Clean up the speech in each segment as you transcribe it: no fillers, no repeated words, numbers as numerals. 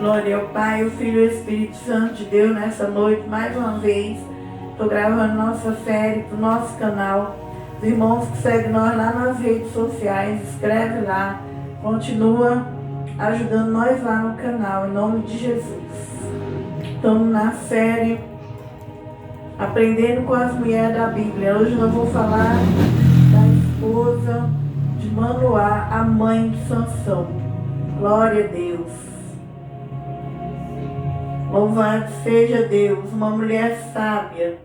Glória ao Pai, o Filho e o Espírito Santo de Deus nessa noite, mais uma vez. Estou gravando nossa série para o nosso canal. Os irmãos que seguem nós lá nas redes sociais, escreve lá. Continua ajudando nós lá no canal, em nome de Jesus. Estamos na série Aprendendo com as Mulheres da Bíblia. Hoje eu vou falar da esposa de Manoá, a mãe de Sansão. Glória a Deus. Louvado seja Deus, uma mulher sábia.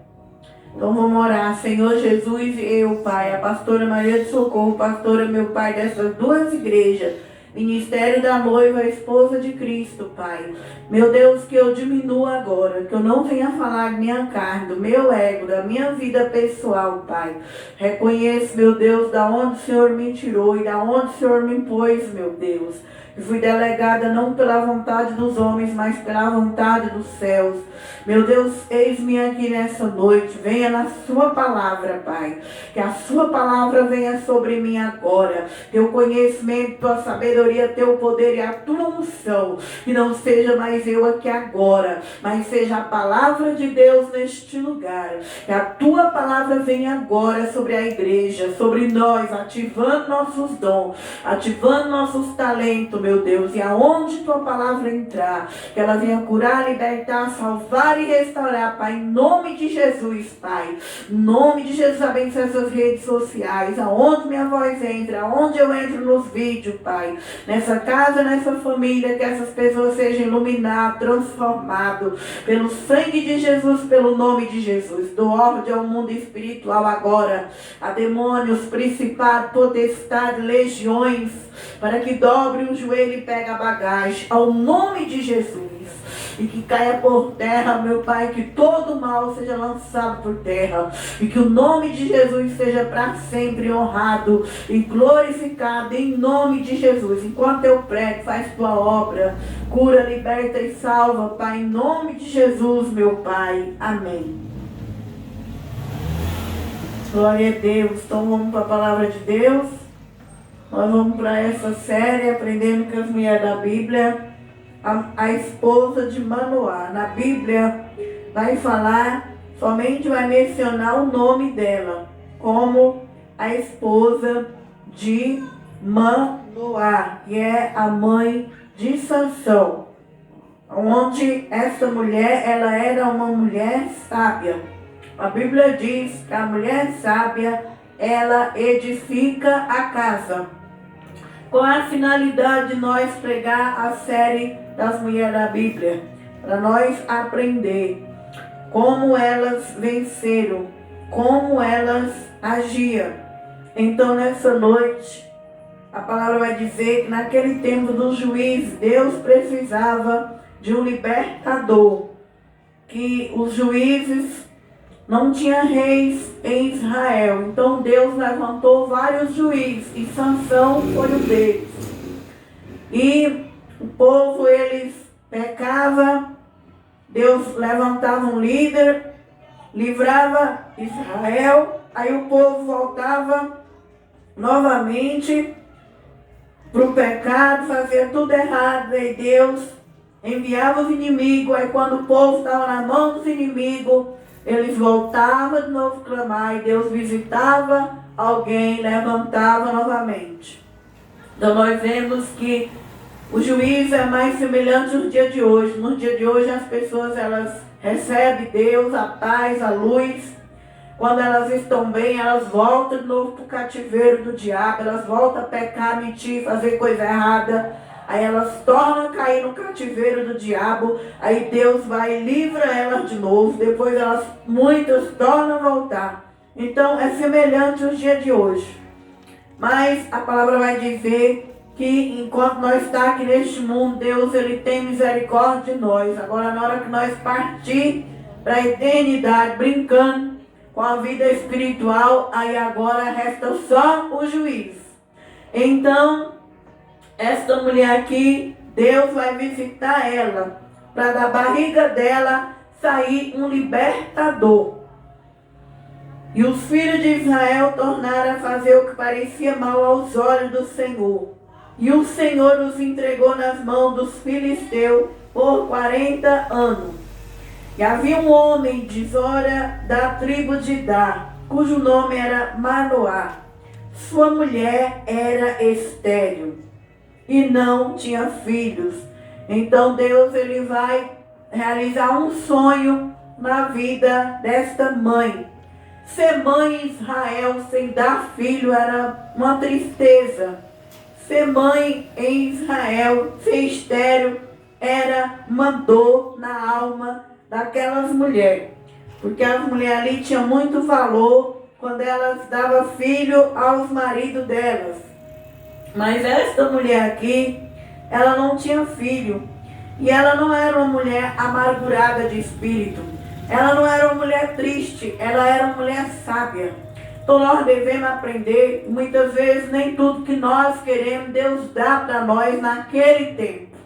Então vamos orar. Senhor Jesus, eu, Pai, a pastora Maria de Socorro, pastora, meu Pai, dessas duas igrejas, Ministério da Noiva, a esposa de Cristo, Pai. Meu Deus, que eu diminua agora, que eu não venha falar da minha carne, do meu ego, da minha vida pessoal, Pai. Reconheço, meu Deus, da onde o Senhor me tirou e da onde o Senhor me pôs, meu Deus. E fui delegada não pela vontade dos homens, mas pela vontade dos céus. Meu Deus, eis-me aqui nessa noite. Venha na sua palavra, Pai. Que a sua palavra venha sobre mim agora. Teu conhecimento, tua sabedoria, teu poder e a tua unção. Que não seja mais eu aqui agora, mas seja a palavra de Deus neste lugar. Que a tua palavra venha agora sobre a igreja, sobre nós, ativando nossos dons, ativando nossos talentos, meu Deus. E aonde tua palavra entrar, que ela venha curar, libertar, salvar e restaurar, Pai, em nome de Jesus, Pai. Em nome de Jesus, abençoe essas redes sociais, aonde minha voz entra, aonde eu entro nos vídeos, Pai. Nessa casa, nessa família, que essas pessoas sejam iluminadas, transformadas pelo sangue de Jesus, pelo nome de Jesus. Dou ordem ao mundo espiritual agora, a demônios, principados, potestades, legiões, para que dobre o joelho e pegue a bagagem, ao nome de Jesus. E que caia por terra, meu Pai, que todo mal seja lançado por terra. E que o nome de Jesus seja para sempre honrado e glorificado em nome de Jesus. Enquanto eu prego, faz tua obra, cura, liberta e salva, Pai, em nome de Jesus, meu Pai. Amém. Glória a Deus. Então vamos para a palavra de Deus. Nós vamos para essa série, aprendendo com as mulheres da Bíblia. A esposa de Manoá. Na Bíblia vai falar, somente vai mencionar o nome dela, como a esposa de Manoá, que é a mãe de Sansão. Onde essa mulher, ela era uma mulher sábia. A Bíblia diz que a mulher sábia, ela edifica a casa. Qual é a finalidade de nós pregar a série das mulheres da Bíblia? Para nós aprender como elas venceram, como elas agiam. Então nessa noite, a palavra vai dizer que naquele tempo dos juízes, Deus precisava de um libertador. Que os juízes não tinha reis em Israel. Então Deus levantou vários juízes e Sansão foi um deles. E o povo, eles pecavam, Deus levantava um líder, livrava Israel, aí o povo voltava novamente para o pecado, fazia tudo errado, e Deus enviava os inimigos. Aí quando o povo estava na mão dos inimigos, eles voltavam de novo a clamar e Deus visitava alguém, levantava novamente. Então nós vemos que o juízo é mais semelhante no dia de hoje. No dia de hoje as pessoas, elas recebem Deus, a paz, a luz. Quando elas estão bem, elas voltam de novo para o cativeiro do diabo, elas voltam a pecar, mentir, fazer coisa errada. Aí elas tornam a cair no cativeiro do diabo. Aí Deus vai e livra elas de novo. Depois muitas tornam a voltar. Então é semelhante aos dias de hoje. Mas a palavra vai dizer que enquanto nós estamos aqui neste mundo, Deus, ele tem misericórdia de nós. Agora na hora que nós partir para a eternidade, brincando com a vida espiritual, aí agora resta só o juízo. Então esta mulher aqui, Deus vai visitar ela, para da barriga dela sair um libertador. E os filhos de Israel tornaram a fazer o que parecia mal aos olhos do Senhor. E o Senhor os entregou nas mãos dos filisteus por 40 anos. E havia um homem de Zora, da tribo de Dá, cujo nome era Manoá. Sua mulher era estéril e não tinha filhos. Então Deus ele vai realizar um sonho na vida desta mãe. Ser mãe em Israel sem dar filho era uma tristeza. Ser mãe em Israel sem estéril era uma dor na alma daquelas mulheres. Porque as mulheres ali tinham muito valor quando elas davam filho aos maridos delas. Mas esta mulher aqui, ela não tinha filho. E ela não era uma mulher amargurada de espírito. Ela não era uma mulher triste. Ela era uma mulher sábia. Então nós devemos aprender. Muitas vezes nem tudo que nós queremos Deus dá para nós naquele tempo.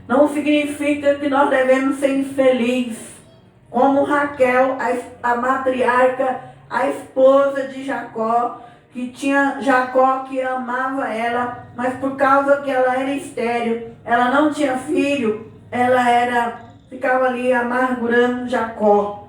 Não significa que nós devemos ser infelizes. Como Raquel, a matriarca, a esposa de Jacó, que tinha Jacó que amava ela, mas por causa que ela era estéril, ela não tinha filho, ela ficava ali amargurando Jacó.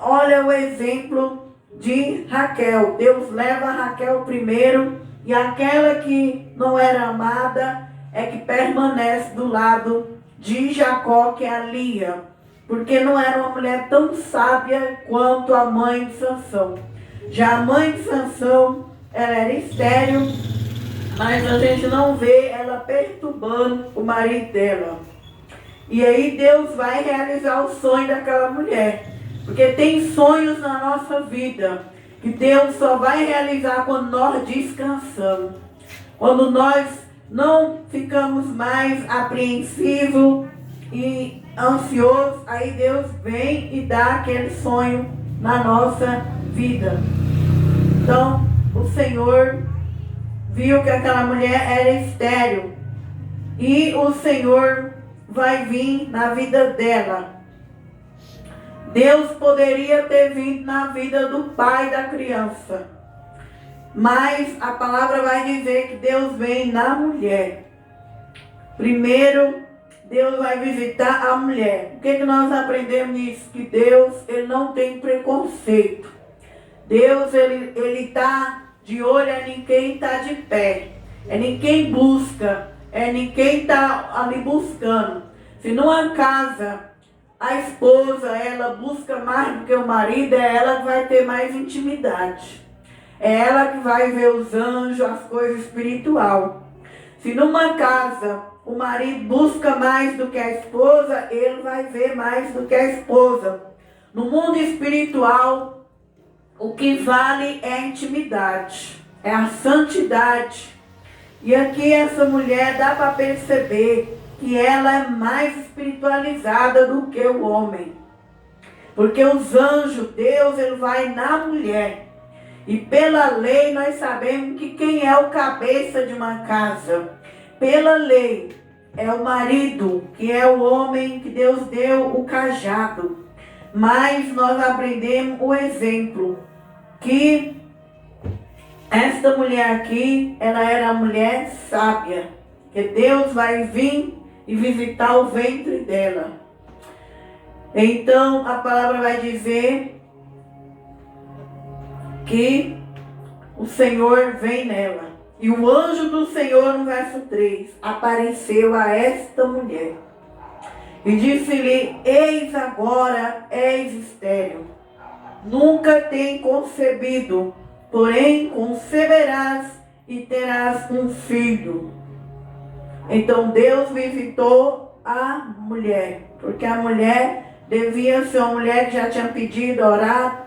Olha o exemplo de Raquel. Deus leva Raquel primeiro, e aquela que não era amada é que permanece do lado de Jacó, que é a Lia, porque não era uma mulher tão sábia quanto a mãe de Sansão. Já a mãe de Sansão, ela era estéril, mas a gente não vê ela perturbando o marido dela. E aí Deus vai realizar o sonho daquela mulher. Porque tem sonhos na nossa vida que Deus só vai realizar quando nós descansamos. Quando nós não ficamos mais apreensivos e ansiosos, aí Deus vem e dá aquele sonho na nossa vida. Então, o Senhor viu que aquela mulher era estéril. E o Senhor vai vir na vida dela. Deus poderia ter vindo na vida do pai da criança. Mas a palavra vai dizer que Deus vem na mulher. Primeiro, Deus vai visitar a mulher. O que nós aprendemos nisso? Que Deus, ele não tem preconceito. Deus, ele está de olho em quem está de pé. É em quem busca. É em quem está ali buscando. Se numa casa a esposa, ela busca mais do que o marido, é ela que vai ter mais intimidade. É ela que vai ver os anjos, as coisas espirituais. Se numa casa o marido busca mais do que a esposa, ele vai ver mais do que a esposa. No mundo espiritual, o que vale é a intimidade, é a santidade. E aqui essa mulher dá para perceber que ela é mais espiritualizada do que o homem. Porque os anjos, Deus, ele vai na mulher. E pela lei nós sabemos que quem é o cabeça de uma casa? Pela lei é o marido, que é o homem que Deus deu o cajado. Mas nós aprendemos o exemplo, que esta mulher aqui, ela era a mulher sábia, que Deus vai vir e visitar o ventre dela. Então a palavra vai dizer que o Senhor vem nela. E o anjo do Senhor, no verso 3, apareceu a esta mulher. E disse-lhe: eis agora és estéril, nunca tem concebido, porém conceberás e terás um filho. Então Deus visitou a mulher, porque a mulher devia ser uma mulher que já tinha pedido, orado,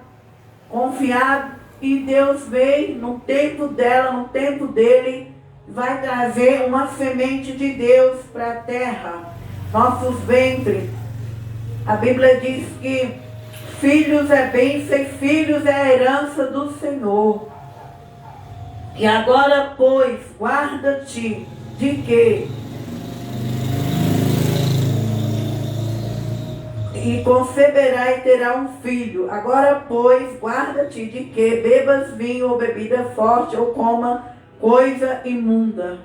confiado, e Deus veio no tempo dela, no tempo dele, vai trazer uma semente de Deus para a terra, nossos ventres. A Bíblia diz que filhos é bênção e filhos é a herança do Senhor. E agora, pois, guarda-te de que? E conceberá e terá um filho. Agora, pois, guarda-te de que bebas vinho ou bebida forte ou coma coisa imunda.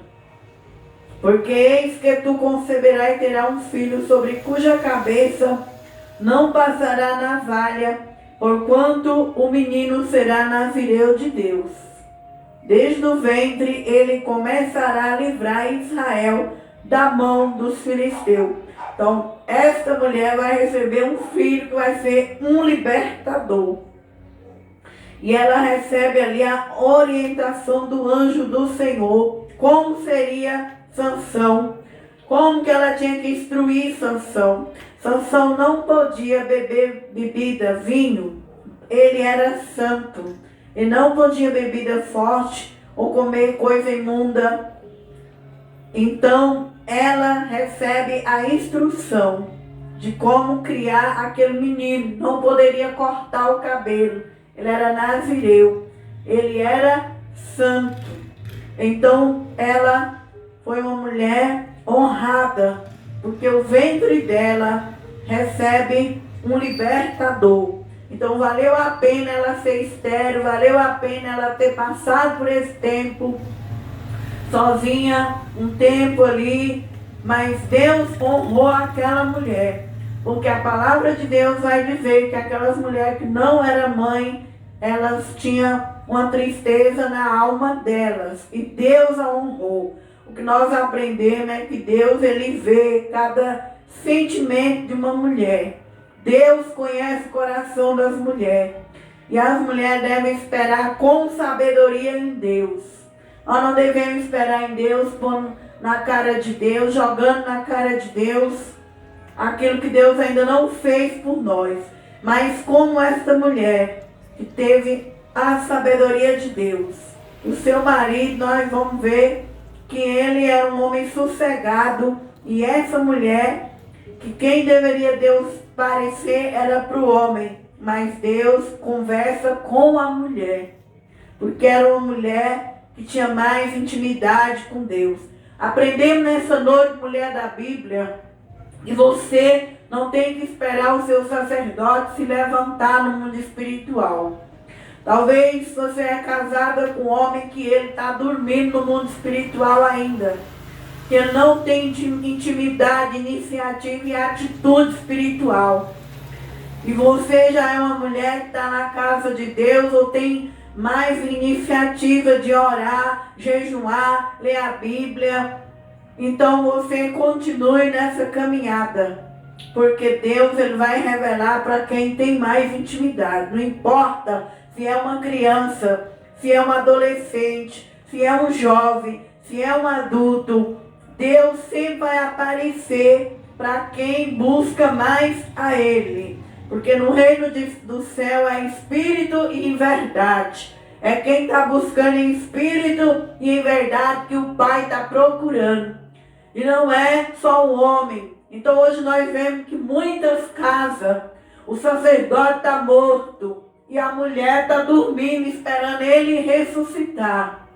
Porque eis que tu conceberás e terás um filho, sobre cuja cabeça não passará navalha, porquanto o menino será nazireu de Deus. Desde o ventre ele começará a livrar Israel da mão dos filisteus. Então, esta mulher vai receber um filho que vai ser um libertador. E ela recebe ali a orientação do anjo do Senhor, como seria Sansão, como que ela tinha que instruir Sansão. Sansão não podia beber bebida, vinho, ele era santo. Ele não podia bebida forte ou comer coisa imunda. Então, ela recebe a instrução de como criar aquele menino. Não poderia cortar o cabelo. Ele era nazireu. Ele era santo. Então, ela foi uma mulher honrada, porque o ventre dela recebe um libertador. Então, valeu a pena ela ser estéril, valeu a pena ela ter passado por esse tempo sozinha, um tempo ali, mas Deus honrou aquela mulher, porque a palavra de Deus vai dizer que aquelas mulheres que não eram mãe, elas tinham uma tristeza na alma delas, e Deus a honrou. O que nós aprendemos é que Deus, ele vê cada sentimento de uma mulher. Deus conhece o coração das mulheres, e as mulheres devem esperar com sabedoria em Deus. Nós não devemos esperar em Deus, pondo na cara de Deus, jogando na cara de Deus aquilo que Deus ainda não fez por nós. Mas como esta mulher que teve a sabedoria de Deus, o seu marido, nós vamos ver que ele era um homem sossegado, e essa mulher, que quem deveria Deus parecer era para o homem, mas Deus conversa com a mulher, porque era uma mulher que tinha mais intimidade com Deus. Aprendemos nessa noite, mulher da Bíblia, que você não tem que esperar o seu sacerdote se levantar no mundo espiritual. Talvez você é casada com um homem que ele está dormindo no mundo espiritual ainda, que ele não tem intimidade, iniciativa e atitude espiritual. E você já é uma mulher que está na casa de Deus, ou tem mais iniciativa de orar, jejuar, ler a Bíblia. Então você continue nessa caminhada, porque Deus, ele vai revelar para quem tem mais intimidade. Não importa se é uma criança, se é um adolescente, se é um jovem, se é um adulto, Deus sempre vai aparecer para quem busca mais a Ele. Porque no reino do céu é espírito e em verdade. É quem está buscando em espírito e em verdade que o Pai está procurando. E não é só o homem. Então hoje nós vemos que muitas casas, o sacerdote está morto e a mulher está dormindo, esperando ele ressuscitar.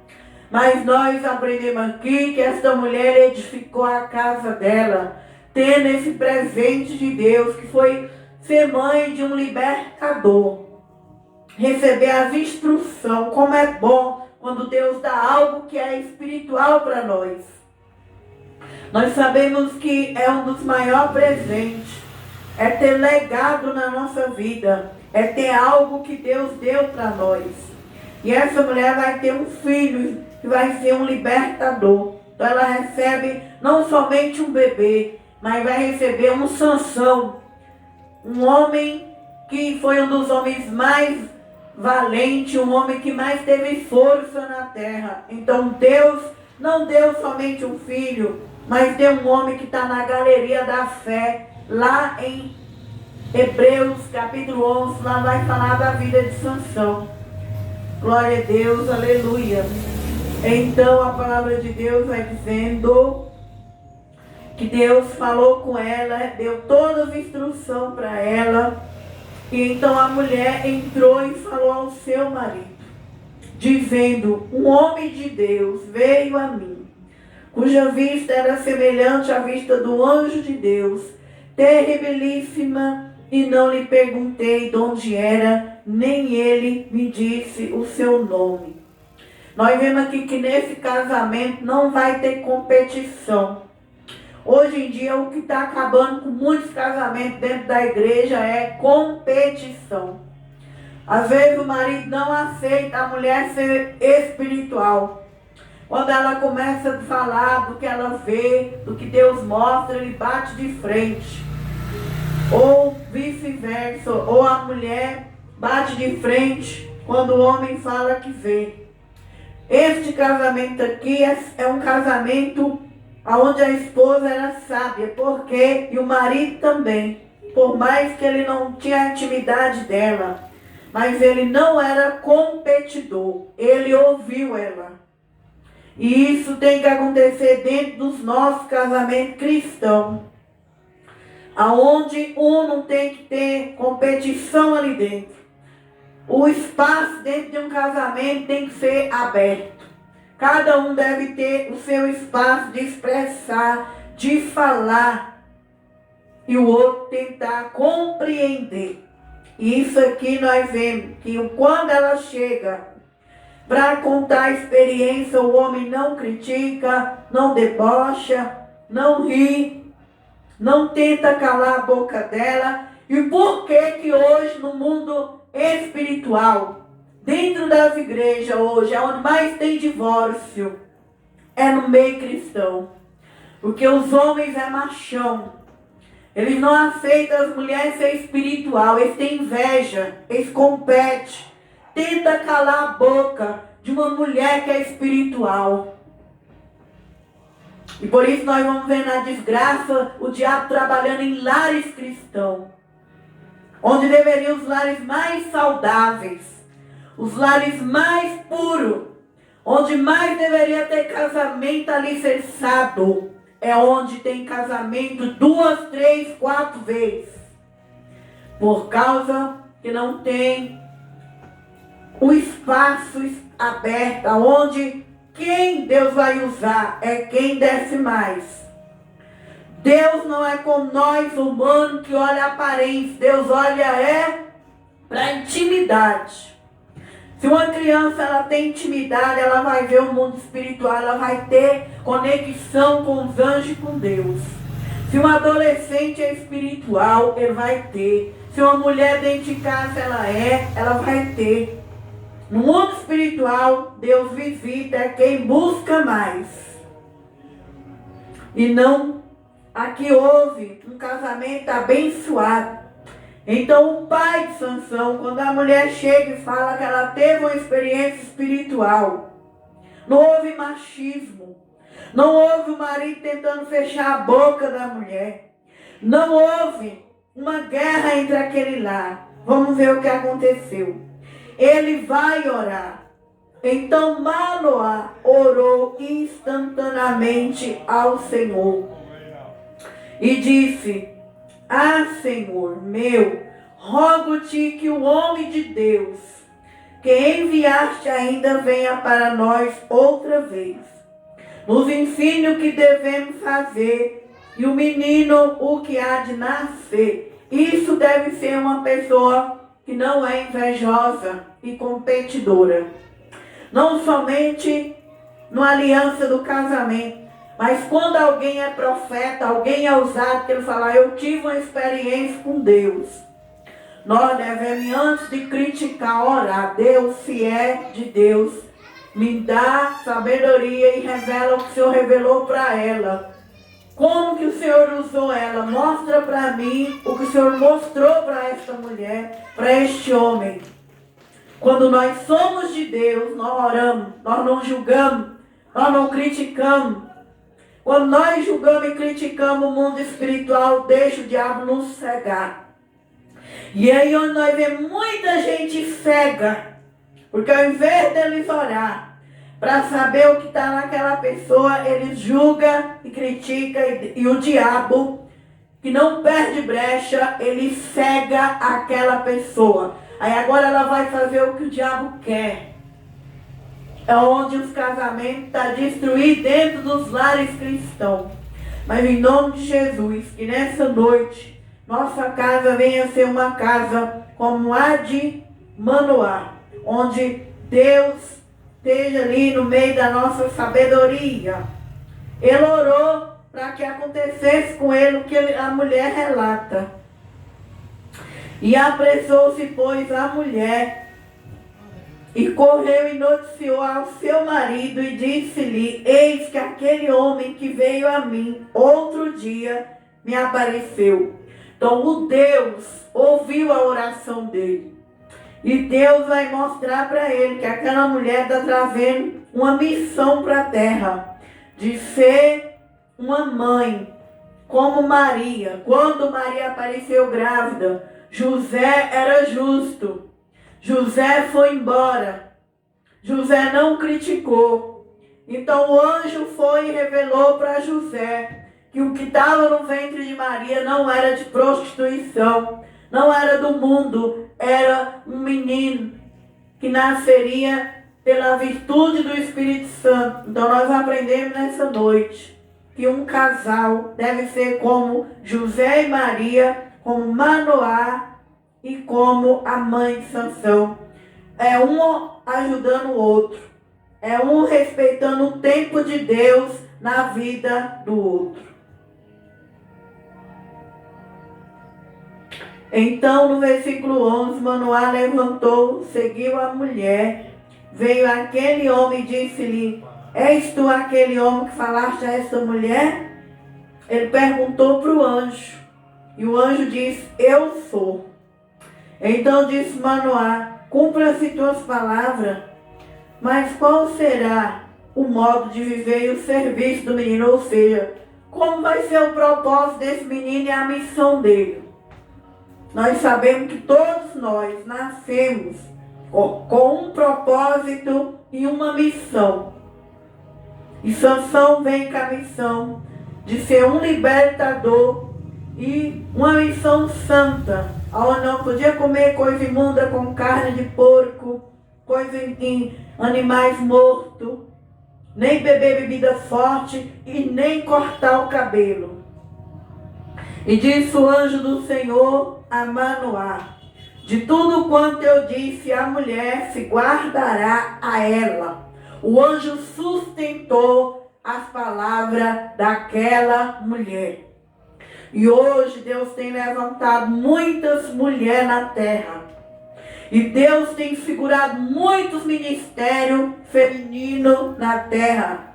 Mas nós aprendemos aqui que esta mulher edificou a casa dela, tendo esse presente de Deus, que foi ser mãe de um libertador. Receber as instruções, como é bom quando Deus dá algo que é espiritual para nós. Nós sabemos que é um dos maiores presentes, é ter legado na nossa vida, é ter algo que Deus deu para nós. E essa mulher vai ter um filho que vai ser um libertador. Então ela recebe não somente um bebê, mas vai receber um Sansão, um homem que foi um dos homens mais valentes, um homem que mais teve força na terra. Então Deus não deu somente um filho, mas deu um homem que está na galeria da fé, lá em Hebreus capítulo 11, lá vai falar da vida de Sansão. Glória a Deus, aleluia. Então a palavra de Deus vai dizendo que Deus falou com ela, deu todas as instruções para ela. E então a mulher entrou e falou ao seu marido, dizendo: um homem de Deus veio a mim, cuja vista era semelhante à vista do anjo de Deus, terribilíssima, e não lhe perguntei de onde era, nem ele me disse o seu nome. Nós vemos aqui que nesse casamento não vai ter competição. Hoje em dia, o que está acabando com muitos casamentos dentro da igreja é competição. Às vezes o marido não aceita a mulher ser espiritual. Quando ela começa a falar do que ela vê, do que Deus mostra, ele bate de frente. Ou vice-versa, ou a mulher bate de frente quando o homem fala que vê. Este casamento aqui é um casamento onde a esposa era sábia, porque, e o marido também, por mais que ele não tinha a intimidade dela, mas ele não era competidor, ele ouviu ela. E isso tem que acontecer dentro dos nossos casamentos cristãos, aonde um não tem que ter competição ali dentro. O espaço dentro de um casamento tem que ser aberto. Cada um deve ter o seu espaço de expressar, de falar, e o outro tentar compreender. E isso aqui nós vemos que quando ela chega para contar a experiência, o homem não critica, não debocha, não ri, não tenta calar a boca dela. E por que hoje no mundo espiritual, dentro das igrejas hoje, é onde mais tem divórcio, é no meio cristão? Porque os homens é machão. Eles não aceitam as mulheres ser espiritual, eles têm inveja, eles competem, tenta calar a boca de uma mulher que é espiritual. E por isso nós vamos ver na desgraça o diabo trabalhando em lares cristãos, onde deveriam os lares mais saudáveis, os lares mais puros, onde mais deveria ter casamento alicerçado. É onde tem casamento 2, 3, 4 vezes. Por causa que não tem o espaço aberto, onde quem Deus vai usar é quem desce mais. Deus não é como nós humanos que olha a aparência. Deus olha para a intimidade. Se uma criança ela tem intimidade, ela vai ver o mundo espiritual, ela vai ter conexão com os anjos e com Deus. Se um adolescente é espiritual, ele vai ter. Se uma mulher dentro de casa ela vai ter. No mundo espiritual, Deus visita quem busca mais. E não, aqui houve um casamento abençoado. Então o pai de Sansão, quando a mulher chega e fala que ela teve uma experiência espiritual, não houve machismo, não houve o marido tentando fechar a boca da mulher, não houve uma guerra entre aquele lar. Vamos ver o que aconteceu. Ele vai orar. Então Manoá orou instantaneamente ao Senhor e disse: Ah, Senhor meu, rogo-te que o homem de Deus, que enviaste ainda, venha para nós outra vez. Nos ensine o que devemos fazer e o menino o que há de nascer. Isso deve ser uma pessoa que não é invejosa e competidora. Não somente na aliança do casamento, mas quando alguém é profeta, alguém é usado, que ele fala: eu tive uma experiência com Deus. Nós devemos, antes de criticar, orar. Deus, se é de Deus, me dá sabedoria e revela o que o Senhor revelou para ela. Como que o Senhor usou ela? Mostra para mim o que o Senhor mostrou para esta mulher, para este homem. Quando nós somos de Deus, nós oramos, nós não julgamos, nós não criticamos. Quando nós julgamos e criticamos o mundo espiritual, deixa o diabo nos cegar. E aí onde nós vemos muita gente cega, porque ao invés deles orar para saber o que está naquela pessoa, eles julgam e criticam, e o diabo, que não perde brecha, ele cega aquela pessoa. Aí agora ela vai fazer o que o diabo quer. É onde os casamentos estão destruídos dentro dos lares cristãos. Mas em nome de Jesus, que nessa noite, nossa casa venha ser uma casa como a de Manoá, onde Deus esteja ali no meio da nossa sabedoria. Ele orou para que acontecesse com ele o que a mulher relata. E apressou-se, pois, a mulher, e correu e noticiou ao seu marido, e disse-lhe: eis que aquele homem que veio a mim outro dia me apareceu. Então o Deus ouviu a oração dele. E Deus vai mostrar para ele que aquela mulher está trazendo uma missão para a terra, de ser uma mãe, como Maria. Quando Maria apareceu grávida, José era justo. José foi embora. José não criticou. Então o anjo foi e revelou para José que o que estava no ventre de Maria não era de prostituição, não era do mundo, era um menino que nasceria pela virtude do Espírito Santo. Então nós aprendemos nessa noite que um casal deve ser como José e Maria, como Manoá e como a mãe de Sansão. É um ajudando o outro. É um respeitando o tempo de Deus na vida do outro. Então, no versículo 11, Manoá levantou, seguiu a mulher. Veio aquele homem e disse-lhe: és tu aquele homem que falaste a esta mulher? Ele perguntou para o anjo. E o anjo disse: eu sou. Então disse Manoá: cumpra-se tuas palavras, mas qual será o modo de viver e o serviço do menino? Ou seja, como vai ser o propósito desse menino e a missão dele? Nós sabemos que todos nós nascemos com um propósito e uma missão. E Sansão vem com a missão de ser um libertador e uma missão santa, onde não podia comer coisa imunda com carne de porco, coisa em animais mortos, nem beber bebida forte e nem cortar o cabelo. E disse o anjo do Senhor a Manoá: de tudo quanto eu disse à mulher se guardará a ela. O anjo sustentou as palavras daquela mulher. E hoje Deus tem levantado muitas mulheres na terra. E Deus tem segurado muitos ministérios femininos na terra.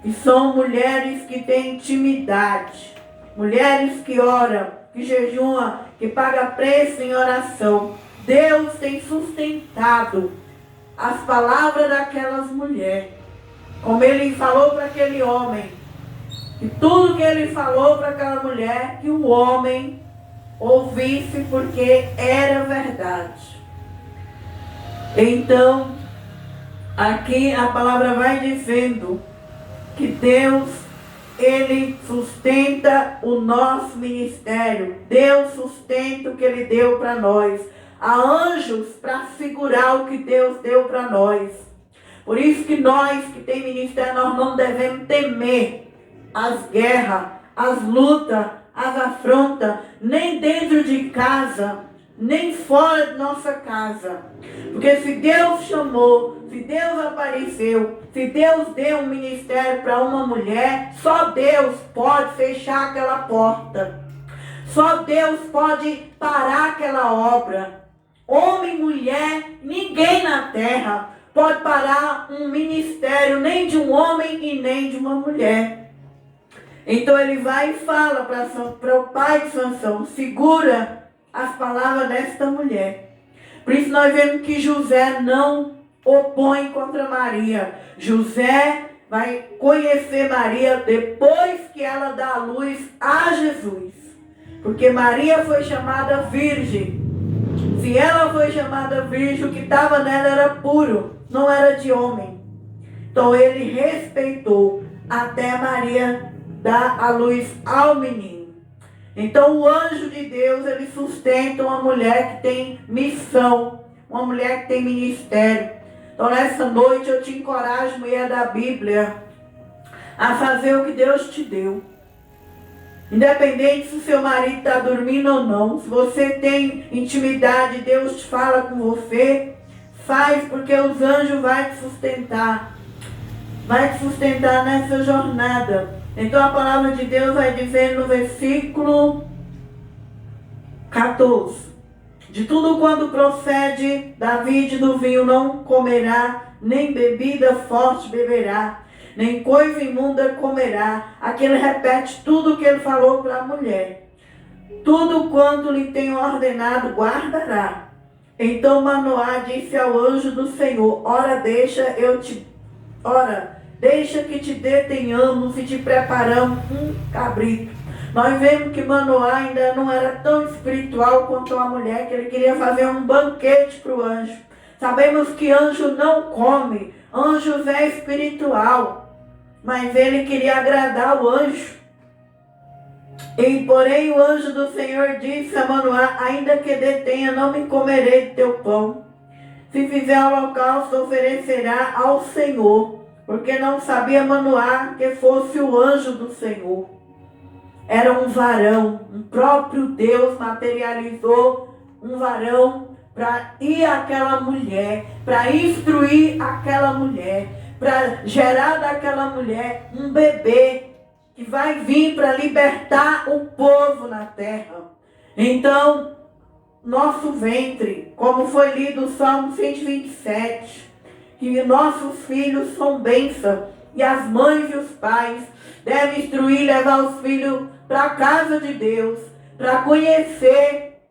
E são mulheres que têm intimidade. Mulheres que oram, que jejuam, que pagam preço em oração. Deus tem sustentado as palavras daquelas mulheres. Como ele falou para aquele homem. E tudo que ele falou para aquela mulher, que o homem ouvisse, porque era verdade. Então, aqui a palavra vai dizendo que Deus, Ele sustenta o nosso ministério. Deus sustenta o que Ele deu para nós. Há anjos para segurar o que Deus deu para nós. Por isso que nós que tem ministério, nós não devemos temer as guerras, as lutas, as afrontas, nem dentro de casa, nem fora de nossa casa. Porque se Deus chamou, se Deus apareceu, se Deus deu um ministério para uma mulher, só Deus pode fechar aquela porta. Só Deus pode parar aquela obra. Homem, mulher, ninguém na terra pode parar um ministério, nem de um homem e nem de uma mulher. Então ele vai e fala para o pai de Sansão: segura as palavras desta mulher. Por isso nós vemos que José não opõe contra Maria. José vai conhecer Maria depois que ela dá a luz a Jesus. Porque Maria foi chamada virgem. Se ela foi chamada virgem, o que estava nela era puro, não era de homem. Então ele respeitou até Maria dar a luz ao menino. Então o anjo de Deus, ele sustenta uma mulher que tem missão, uma mulher que tem ministério. Então nessa noite eu te encorajo, mulher da Bíblia, a fazer o que Deus te deu. Independente se o seu marido está dormindo ou não, se você tem intimidade, Deus te fala com você, Faz, porque os anjos vão te sustentar. Vai te sustentar nessa jornada. Então a palavra de Deus vai dizer no versículo 14. De tudo quanto procede da vide do vinho não comerá, nem bebida forte beberá, nem coisa imunda comerá. Aqui ele repete tudo o que ele falou para a mulher. Tudo quanto lhe tenho ordenado guardará. Então Manoá disse ao anjo do Senhor: Ora, deixa que te detenhamos e te preparamos um cabrito. Nós vemos que Manoá ainda não era tão espiritual quanto a mulher, que ele queria fazer um banquete para o anjo. Sabemos que anjo não come, anjos é espiritual, mas ele queria agradar o anjo. E porém o anjo do Senhor disse a Manoá: ainda que detenha, não me comerei de teu pão. Se fizer holocausto, oferecerá ao Senhor, porque não sabia Manoá que fosse o anjo do Senhor. Era um varão, um próprio Deus materializou um varão para ir àquela mulher, para instruir aquela mulher, para gerar daquela mulher um bebê que vai vir para libertar o povo na terra. Então, nosso ventre, como foi lido o Salmo 127, que nossos filhos são bênção, e as mães e os pais devem instruir e levar os filhos para a casa de Deus, para conhecer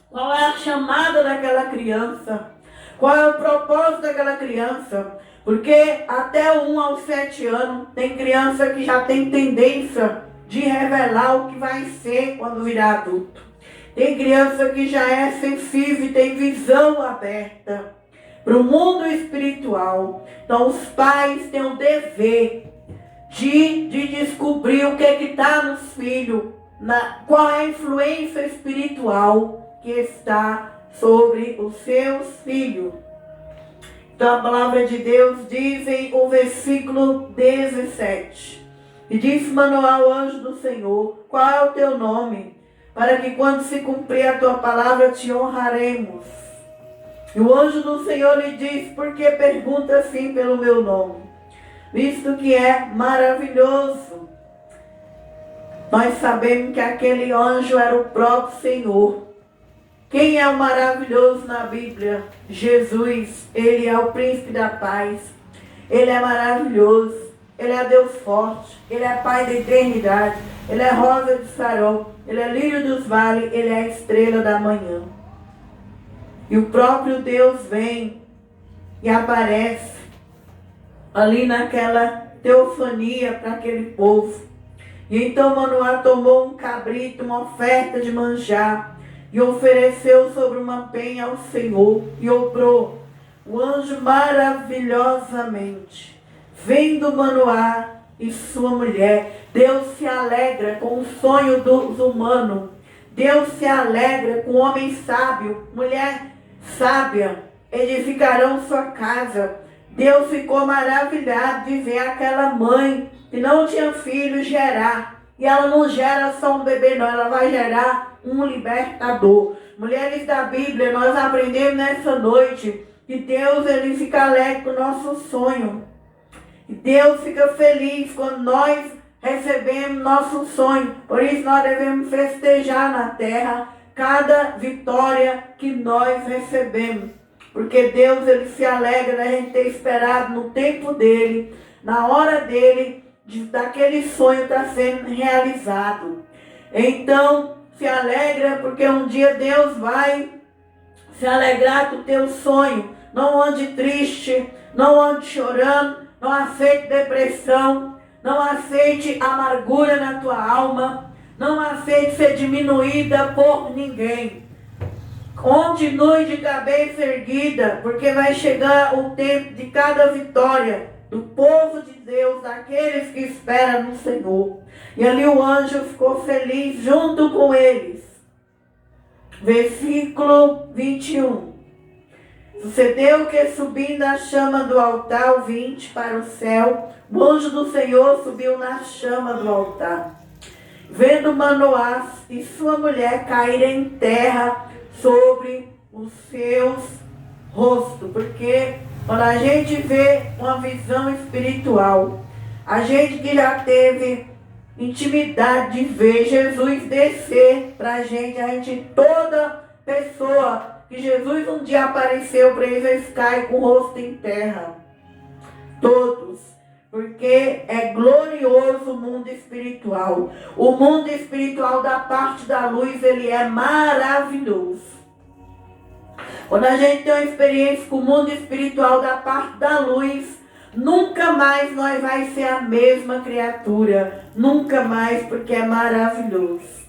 qual é a chamada daquela criança, qual é o propósito daquela criança. Porque até 1 aos 7 anos tem criança que já tem tendência de revelar o que vai ser quando virar adulto. Tem criança que já é sensível e tem visão aberta para o mundo espiritual. Então os pais têm o dever de descobrir o que está nos filhos, qual é a influência espiritual que está sobre os seus filhos. Então a palavra de Deus diz em o versículo 17. E disse Manoá ao anjo do Senhor: qual é o teu nome? Para que quando se cumprir a tua palavra te honraremos. E o anjo do Senhor lhe disse: por que pergunta assim pelo meu nome? Visto que é maravilhoso. Nós sabemos que aquele anjo era o próprio Senhor. Quem é o maravilhoso na Bíblia? Jesus. Ele é o príncipe da paz. Ele é maravilhoso. Ele é Deus forte. Ele é Pai da eternidade. Ele é rosa de Sarão. Ele é lírio dos vales. Ele é a estrela da manhã. E o próprio Deus vem e aparece ali naquela teofania para aquele povo. E então Manoá tomou um cabrito, uma oferta de manjar, e ofereceu sobre uma penha ao Senhor, e obrou o anjo maravilhosamente. Vendo Manoá e sua mulher, Deus se alegra com o sonho dos humanos. Deus se alegra com o homem sábio, mulher sábia, edificarão sua casa. Deus ficou maravilhado de ver aquela mãe que não tinha filho gerar. E ela não gera só um bebê, não. Ela vai gerar um libertador. Mulheres da Bíblia, nós aprendemos nessa noite que Deus, ele fica alegre com o nosso sonho. E Deus fica feliz quando nós recebemos nosso sonho. Por isso nós devemos festejar na terra cada vitória que nós recebemos. Porque Deus, ele se alegra da gente ter esperado no tempo dele, na hora dele, daquele sonho estar sendo realizado. Então, se alegra porque um dia Deus vai se alegrar com o teu sonho. Não ande triste, não ande chorando, não aceite depressão, não aceite amargura na tua alma, não aceite ser diminuída por ninguém. Continue de cabeça erguida, porque vai chegar o tempo de cada vitória do povo de Deus, daqueles que esperam no Senhor. E ali o anjo ficou feliz junto com eles. Versículo 21. Sucedeu que subindo a chama do altar, o 20, para o céu, o anjo do Senhor subiu na chama do altar. Vendo Manoá e sua mulher caírem em terra sobre os seus rosto, porque quando a gente vê uma visão espiritual, a gente que já teve intimidade de ver Jesus descer para a gente toda pessoa que Jesus um dia apareceu para eles caem com o rosto em terra. Todos. Porque é glorioso o mundo espiritual. O mundo espiritual da parte da luz, ele é maravilhoso. Quando a gente tem uma experiência com o mundo espiritual da parte da luz, nunca mais nós vai ser a mesma criatura. Nunca mais, porque é maravilhoso.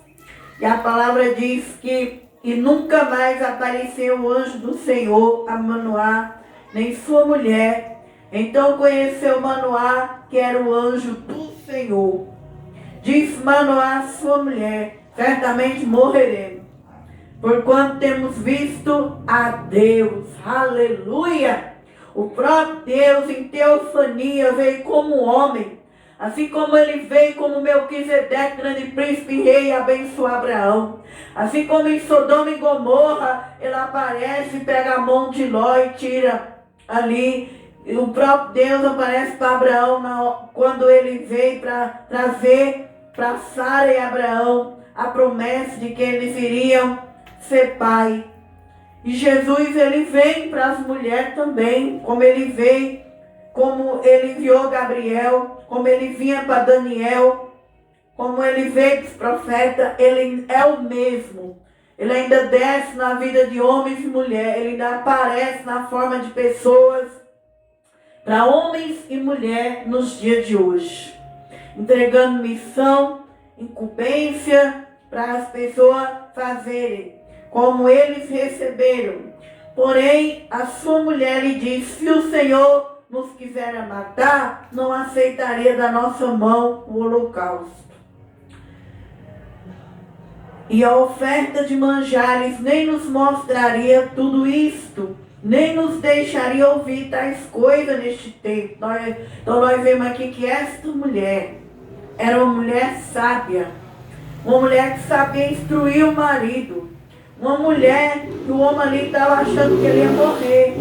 E a palavra diz que e nunca mais apareceu o anjo do Senhor a Manoá, nem sua mulher. Então conheceu Manoá, que era o anjo do Senhor. Disse Manoá à sua mulher: certamente morreremos, porquanto temos visto a Deus. Aleluia! O próprio Deus em teofania veio como homem, assim como ele veio como Melquisedeque, grande príncipe, rei, e abençoou Abraão. Assim como em Sodoma e Gomorra, ele aparece, pega a mão de Ló e tira ali. E o próprio Deus aparece para Abraão quando ele veio para trazer para Sara e Abraão a promessa de que eles iriam ser pai. E Jesus, ele vem para as mulheres também, como ele veio, como ele enviou Gabriel, como ele vinha para Daniel, como ele veio para os profetas, ele é o mesmo. Ele ainda desce na vida de homens e mulheres, ele ainda aparece na forma de pessoas, para homens e mulheres nos dias de hoje, entregando missão, incumbência para as pessoas fazerem como eles receberam. Porém, a sua mulher lhe disse: se o Senhor nos quiser matar, não aceitaria da nossa mão o holocausto. E a oferta de manjares nem nos mostraria tudo isto, nem nos deixaria ouvir tais coisas neste tempo. Então nós vemos aqui que esta mulher era uma mulher sábia, uma mulher que sabia instruir o marido, uma mulher que o homem ali estava achando que ele ia morrer,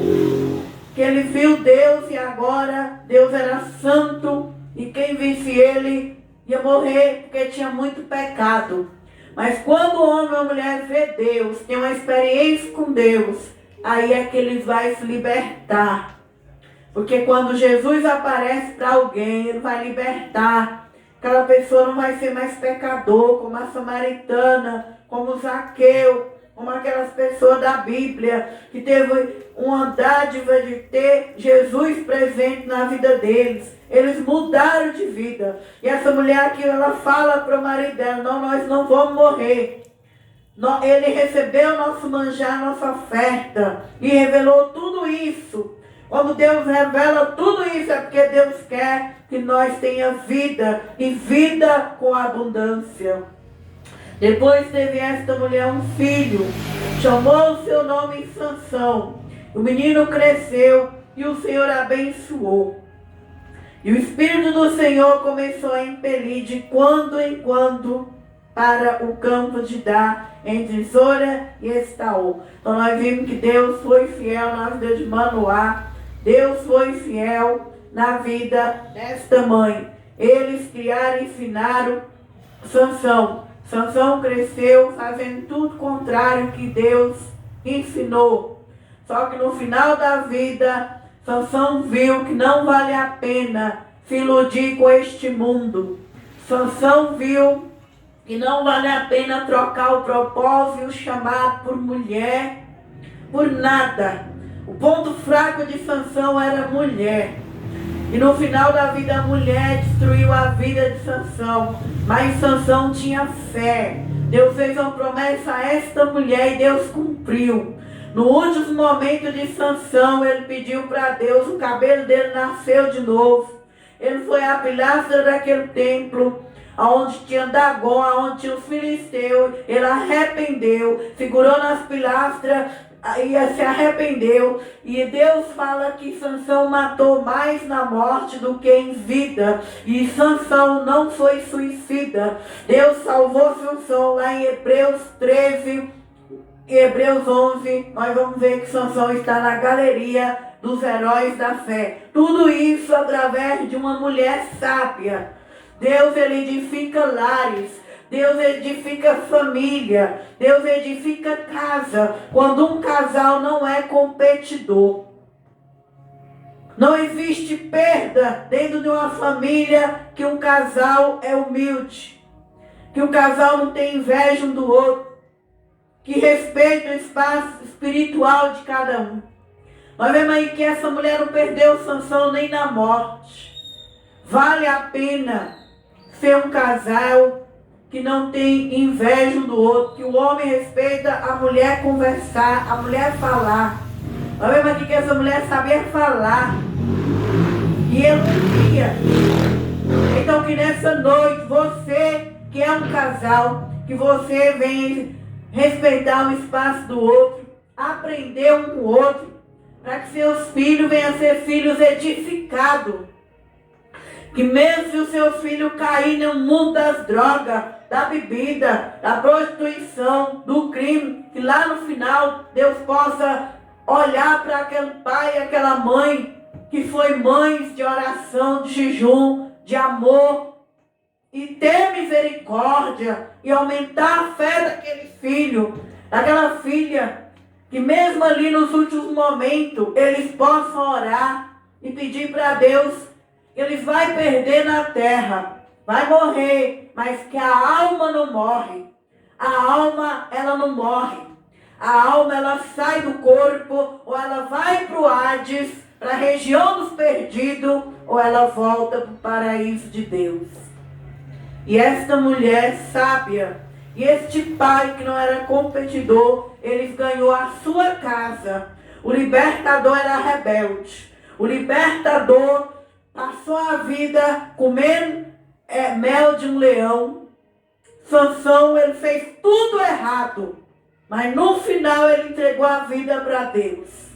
que ele viu Deus e agora Deus era santo e quem visse ele ia morrer porque tinha muito pecado. Mas quando o homem ou a mulher vê Deus, tem uma experiência com Deus, aí é que eles vão se libertar. Porque quando Jesus aparece para alguém, ele vai libertar. Aquela pessoa não vai ser mais pecador, como a samaritana, como o Zaqueu, como aquelas pessoas da Bíblia, que teve uma dádiva de ter Jesus presente na vida deles. Eles mudaram de vida. E essa mulher aqui, ela fala para o marido dela: não, nós não vamos morrer. Ele recebeu nosso manjar, nossa oferta, e revelou tudo isso. Quando Deus revela tudo isso, é porque Deus quer que nós tenhamos vida, e vida com abundância. Depois teve esta mulher um filho, chamou o seu nome Sansão. O menino cresceu e o Senhor abençoou. E o Espírito do Senhor começou a impelir de quando em quando para o campo de Dar, entre Zora e Estaol. Então nós vimos que Deus foi fiel na vida de Manoá. Deus foi fiel na vida desta mãe. Eles criaram e ensinaram Sansão. Sansão cresceu fazendo tudo contrário que Deus ensinou. Só que no final da vida, Sansão viu que não vale a pena se iludir com este mundo. Sansão viu que não vale a pena trocar o propósito e o chamado por mulher por nada. O ponto fraco de Sansão era mulher. E no final da vida a mulher destruiu a vida de Sansão. Mas Sansão tinha fé. Deus fez uma promessa a esta mulher e Deus cumpriu. No último momento de Sansão, ele pediu para Deus, o cabelo dele nasceu de novo. Ele foi à pilastra daquele templo, onde tinha Dagon, onde tinha os filisteus. Ele arrependeu, segurou nas pilastras e se arrependeu. E Deus fala que Sansão matou mais na morte do que em vida. E Sansão não foi suicida. Deus salvou Sansão lá em Hebreus 13, Em Hebreus 11, nós vamos ver que Sansão está na galeria dos heróis da fé. Tudo isso através de uma mulher sábia. Deus, ele edifica lares. Deus edifica família. Deus edifica casa. Quando um casal não é competidor. Não existe perda dentro de uma família que um casal é humilde. Que um casal não tem inveja um do outro. Que respeita o espaço espiritual de cada um. Nós vemos aí que essa mulher não perdeu Sansão nem na morte. Vale a pena ser um casal que não tem inveja um do outro. Que o homem respeita a mulher conversar, a mulher falar. Nós vemos aqui que essa mulher sabia falar. E elogia. Então que nessa noite, você que é um casal, que você venha respeitar o espaço do outro, aprender um com o outro, para que seus filhos venham a ser filhos edificados. Que mesmo se os seus filhos caírem no mundo das drogas, da bebida, da prostituição, do crime, que lá no final Deus possa olhar para aquele pai e aquela mãe, que foi mães de oração, de jejum, de amor, e ter misericórdia e aumentar a fé daquele filho, daquela filha, que mesmo ali nos últimos momentos, eles possam orar e pedir para Deus que eles vão perder na terra, vai morrer, mas que a alma não morre. A alma, ela não morre. A alma, ela sai do corpo, ou ela vai para o Hades, para a região dos perdidos, ou ela volta para o paraíso de Deus. E esta mulher sábia, e este pai que não era competidor, eles ganhou a sua casa. O libertador era rebelde. O libertador passou a vida comendo mel de um leão. Sansão, ele fez tudo errado. Mas no final ele entregou a vida para Deus.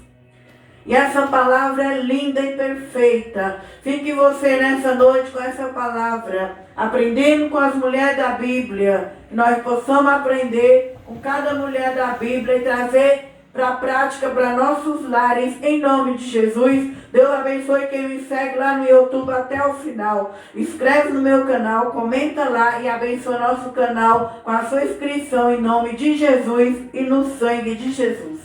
E essa palavra é linda e perfeita. Fique você nessa noite com essa palavra, aprendendo com as mulheres da Bíblia. Que nós possamos aprender com cada mulher da Bíblia e trazer para a prática, para nossos lares, em nome de Jesus. Deus abençoe quem me segue lá no YouTube até o final. Inscreve no meu canal, comenta lá e abençoe nosso canal com a sua inscrição em nome de Jesus e no sangue de Jesus.